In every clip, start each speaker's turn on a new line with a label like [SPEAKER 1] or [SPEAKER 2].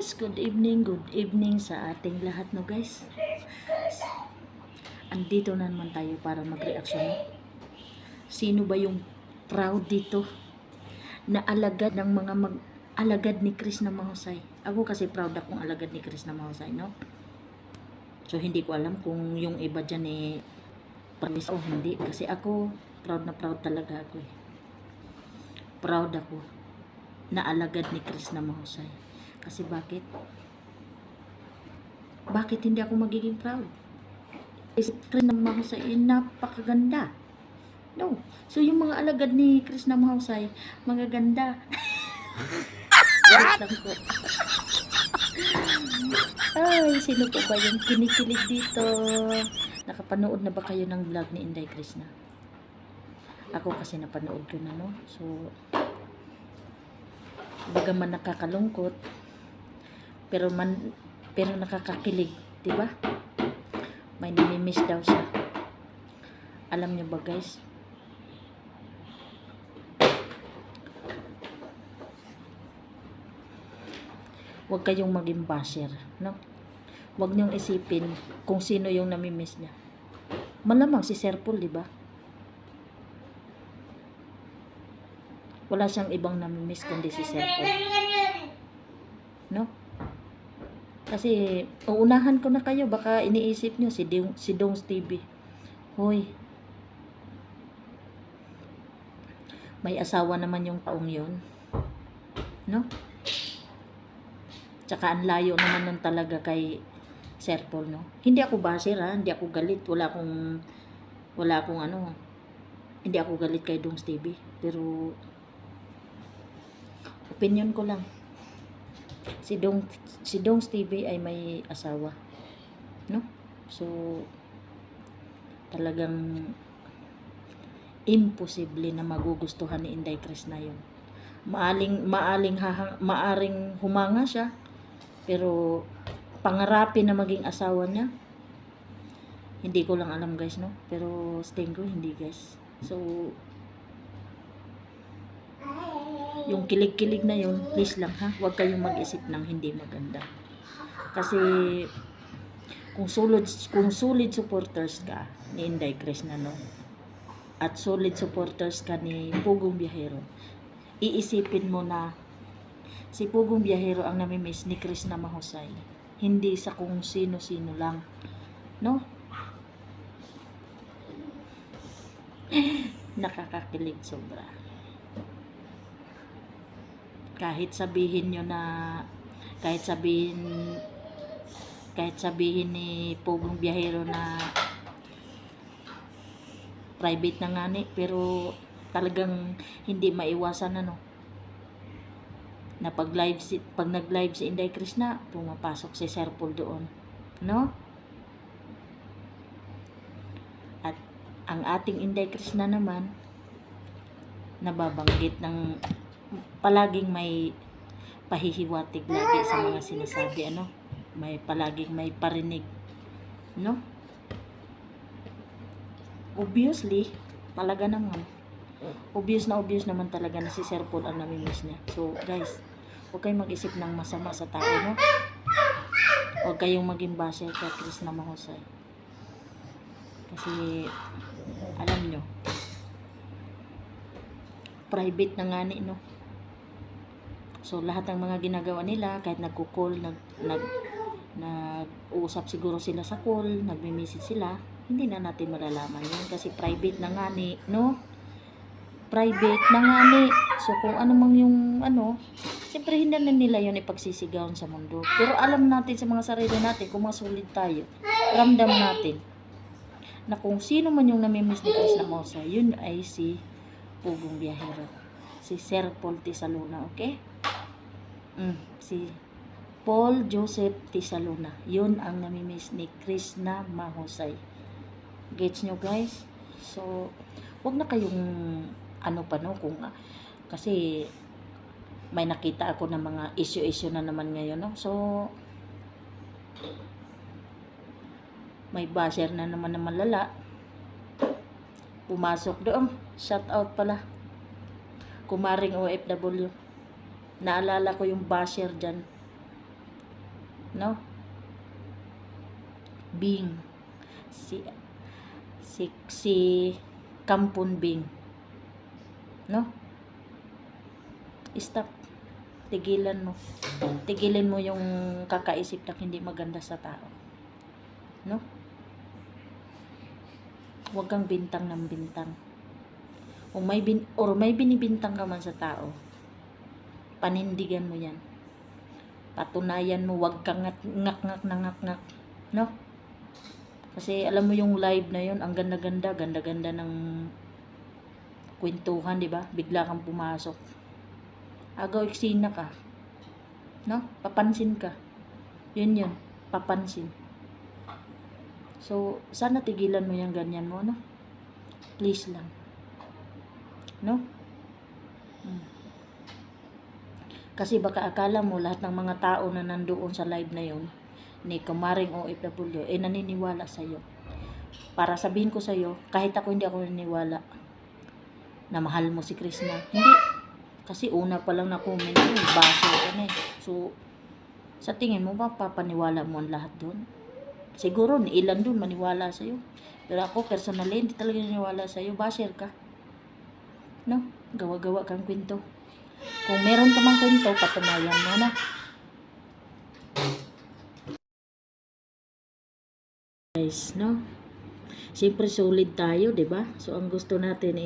[SPEAKER 1] Good evening sa ating lahat no guys. Andito na naman tayo para mag-reaction. No? Sino ba yung proud dito na alagad ng mga alagad ni Chris na Mahusay? Ako kasi proud akong alagad ni Chris na Mahusay, no? So hindi ko alam kung yung iba dyan promise o hindi. Kasi ako, proud na proud talaga ako eh. Proud ako na alagad ni Chris na Mahusay. Kasi bakit? Bakit hindi ako magiging proud? Chris na Mahusay ay napakaganda. No. So yung mga alagad ni Chris na Mahusay, magaganda. Ay, sino po ba yung kinikilig dito? Nakapanood na ba kayo ng vlog ni Inday Krishna? Ako kasi napanood ko na, no? So, bagaman nakakalungkot, pero nakakakilig, 'di ba? May nami-miss daw siya. Alam niyo ba, guys? Huwag kayong maging basher, no? Huwag niyong isipin kung sino yung nami-miss niya. Malamang si Sir Paul, 'di ba? Wala siyang ibang nami-miss kundi si Sir Paul. No? Kasi, uunahan ko na kayo. Baka iniisip nyo, si Dongs TV. Hoy. May asawa naman yung taong yun. No? Tsaka ang layo naman nun talaga kay Sir Paul, no? Hindi ako basher, ha? Hindi ako galit. Hindi ako galit kay Dongs TV. Pero, opinion ko lang. Si Dongs TV ay may asawa, no? So talagang imposible na magugustuhan ni Inday Krishna yun. Maaring humanga siya, pero pangarapin na maging asawa niya, hindi ko lang alam, guys, no? Pero tingin ko hindi, guys. So yung kilig-kilig na yun, please lang, ha, huwag kayong mag-isip ng hindi maganda. Kasi kung solid supporters ka ni Inday Krishna, no, at solid supporters ka ni Pugong Biyahero, iisipin mo na si Pugong Biyahero ang nami-miss ni Krishna Mahusay, hindi sa kung sino-sino lang, no? Nakakakilig sobra. Kahit sabihin ni Pugong Biyahero na private na nga ni, pero talagang hindi maiwasan, ano, na pag nag-live si Inday Krishna, pumapasok si Sir Paul doon, no? At ang ating Inday Krishna naman, nababanggit ng palaging may pahihiwatig lagi sa mga sinasabi, ano, palaging may parinig, no? Obviously, talaga naman obvious naman talaga na si Sir Paul ang nami-miss niya. So guys, huwag kayong mag-isip ng masama sa tao, no? Huwag kayong maging basher kay Chris na Mahusay, kasi alam nyo, private na nga ni, no? So lahat ng mga ginagawa nila, kahit nagko-call, nag-uusap siguro sila sa call, nagme-message sila, hindi na natin malalaman yun kasi private na nga ni, no? Private na nga ni. So kung ano mang yung ano, siyempre hindi na nila yun ipagsisigawan sa mundo. Pero alam natin sa mga sarili natin, kung masulit tayo, ramdam natin na kung sino man yung nami-miss ni Chris na Mahusay, yun ay si Pugong Biyahero, si Sir Paul Tisaluna, okay? Si Paul Joseph Tisaluna, yun ang nami-miss ni Chris na Mahusay. Gets nyo, guys? So wag na kayong ano pa, no, kung kasi may nakita ako ng mga issue na naman ngayon, no? So may basher na naman na malala pumasok doon. Shout out pala, kumaring OFW. Naalala ko yung basher dyan. no? Bing. Si Kampun Bing, no? Stop. Tigilan mo. Tigilin mo yung kakaisip na hindi maganda sa tao, no? Huwag kang bintang ng bintang. Or may binibintang ka man sa tao, panindigan mo yan. Patunayan mo, huwag kang ngak-ngak na ngak-ngak, no? Kasi alam mo yung live na yun, ang ganda-ganda ng kwentuhan, di ba? Bigla kang pumasok. Agaw eksena ka, no? Papansin ka. Yun, papansin. So, sana tigilan mo yung ganyan mo, no? Please lang. No? Kasi baka akala mo lahat ng mga tao na nandoon sa live na yun, ni Kumaring OFW, naniniwala sa'yo. Para sabihin ko sa'yo, kahit ako hindi ako naniniwala na mahal mo si Krishna. Hindi. Kasi una pa lang na comment yun, baso ka na eh. So, sa tingin mo ba, papaniwala mo ang lahat doon? Siguro, ilan doon maniwala sa'yo. Pero ako, personally, hindi talaga naniwala sa'yo. Basher ka. No? Gawa-gawa kang kwento. Kung meron ka mang kwento, patunayan mo na. Guys, no? Siyempre, solid tayo, diba? So, ang gusto natin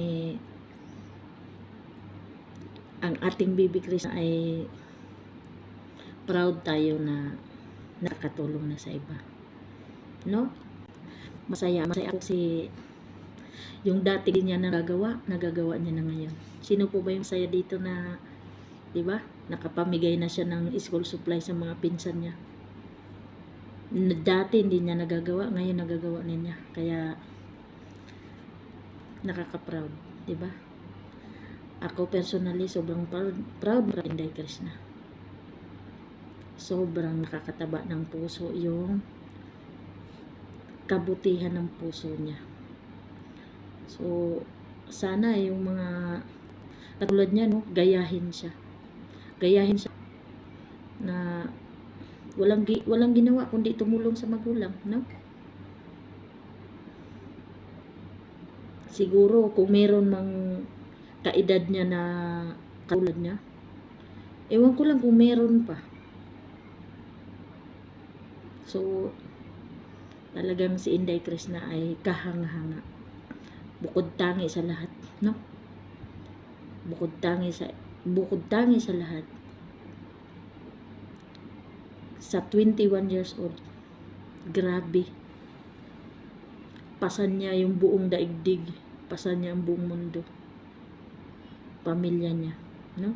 [SPEAKER 1] ang ating baby Krishna ay proud tayo na nakatulong na sa iba. No? Masaya ako yung dati niya nagagawa niya na ngayon. Sino po ba yung saya dito na, di ba? Nakapamigay na siya ng school supply sa mga pinsan niya. Dati hindi niya nagagawa, ngayon nagagawa niya. Kaya nakaka-proud, di ba? Ako personally sobrang proud na Inday Krishna. Sobrang nakakataba ng puso yung kabutihan ng puso niya. So, sana yung mga katulad niya, no, gayahin siya na walang ginawa kundi tumulong sa magulang, no? Siguro kung meron mang kaedad niya na katulad niya, ewan ko lang kung meron pa. So, talagang si Inday Krishna ay kahanga-hanga. Bukod tangi sa lahat, no? Bukod tangi sa lahat. Sa 21 years old, grabe. Pasan niya yung buong daigdig, pasan niya ang buong mundo. Pamilya niya, no?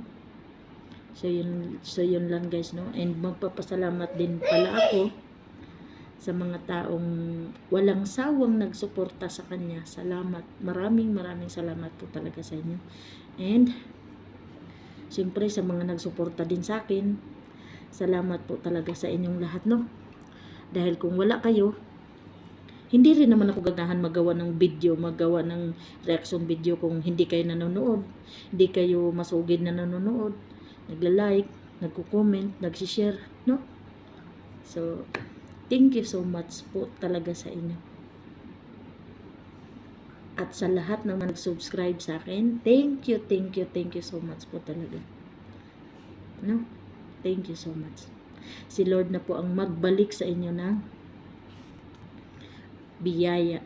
[SPEAKER 1] So yun lang guys, no? And magpapasalamat din pala ako sa mga taong walang sawang nagsuporta sa kanya. Salamat. Maraming salamat po talaga sa inyo. And siyempre sa mga nagsuporta din sa akin, salamat po talaga sa inyong lahat, no? Dahil kung wala kayo, hindi rin naman ako ganahan magawa ng video, magawa ng reaction video kung hindi kayo nanonood, hindi kayo masugid na nanonood, nagla-like, nagko-comment, nag-share, no? So, thank you so much po talaga sa inyo. At sa lahat ng nag-subscribe sa akin, thank you so much po talaga. No? Thank you so much. Si Lord na po ang magbalik sa inyo ng biyaya.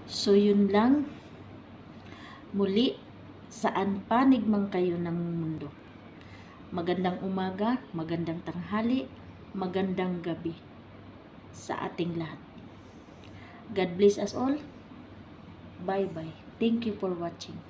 [SPEAKER 1] So yun lang. Muli, saan panig man kayo ng mundo. Magandang umaga, magandang tanghali, magandang gabi sa ating lahat. God bless us all. Bye-bye. Thank you for watching.